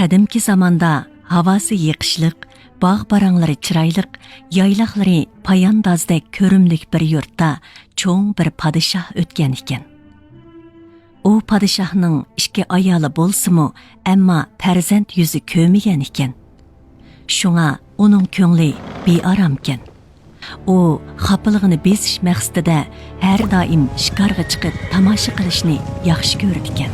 Qadimki zamanda havası yiqishliq, bağ baranglari chiroyliq, yaylaqlari poyandozdek ko'rimlik bir yurtda cho'ng bir podshoh o'tgan ekan. U podshohning ikki ayoli bo'lsa-mu, ammo farzand yuzi ko'migan ekan. Shunga uning ko'ngli bearamkan. U xafalig'ini besish maqsadida har doim shikarga chiqib tomosha qilishni yaxshi ko'rdi ekan.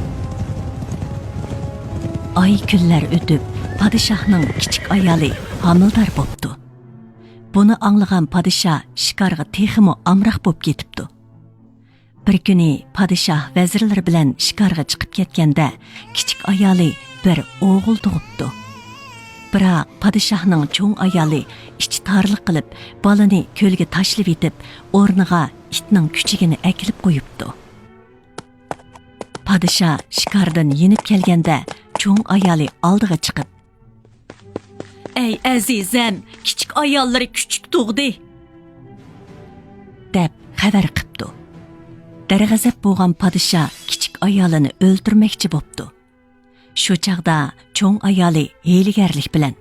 Ay kunlar o'tib, podshohning kichik ayoli homildor bo'pti. Buni anglagan podshoh shikarga texmo amroq bo'lib ketibdi. Bir kuni podshoh vazirlar bilan shikarga chiqib ketganda, kichik ayoli bir o'g'il tug'ibdi. Biroq podshohning cho'ng ayoli ichi torliq qilib, balani ko'lga tashlab etib, o'rniga itning kuchugini akilib qo'yibdi. Podshoh shikardan yenib kelganda, cho'ng ayoli oldiga chiqib, "Ey azizam, kichik ayollari kuchuk tug'di" deb xabar qilibdi. Darg'azab bo'lgan podshoh kichik ayolini o'ldirmoqchi bo'pti. Shu chaqda cho'ng ayoli hiylagarlik bilan,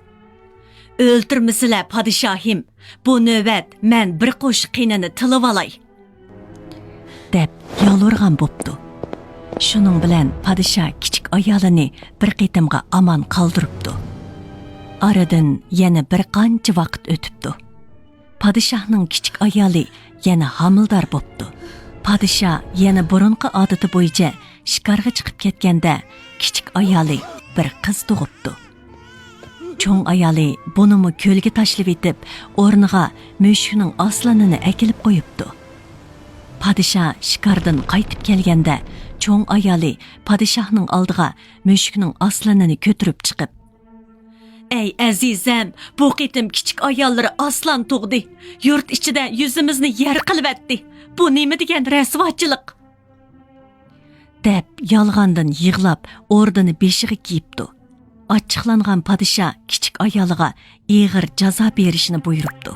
"O'ltirmisizlar podshohim, bu navbat men bir qo'shiq qinini tilib olay" deb yolvorgan bo'pti. Shuning bilan podshoh kichik ayolini bir qitimga amon qoldiribdi. Aradan yana bir qancha vaqt o'tibdi. Podshohning kichik ayoli yana homildor bo'pti. Podshoh yana burunqi odati bo'yicha shikarga chiqib ketganda, kichik ayoli bir qiz tug'ibdi. Cho'ng ayoli bunimi ko'lga tashlab etib, o'rniga mushukning aslanini akilib qo'yibdi. Podshoh shikardan qaytib kelganda, cho'ng ayoli podshohning oldiga mushukning aslanini ko'tarib chiqib, "Ey azizam, bu qitim kichik ayollari aslan tug'di. Yurt ichida yuzimizni yer qilibdi. Bu nima degan rasvochilik?" deb yolg'ondan yig'lab, o'rnini beshiga kiyibdi. Ochiqlangan podshoh kichik ayoliga ig'ir jazo berishni buyuribdi.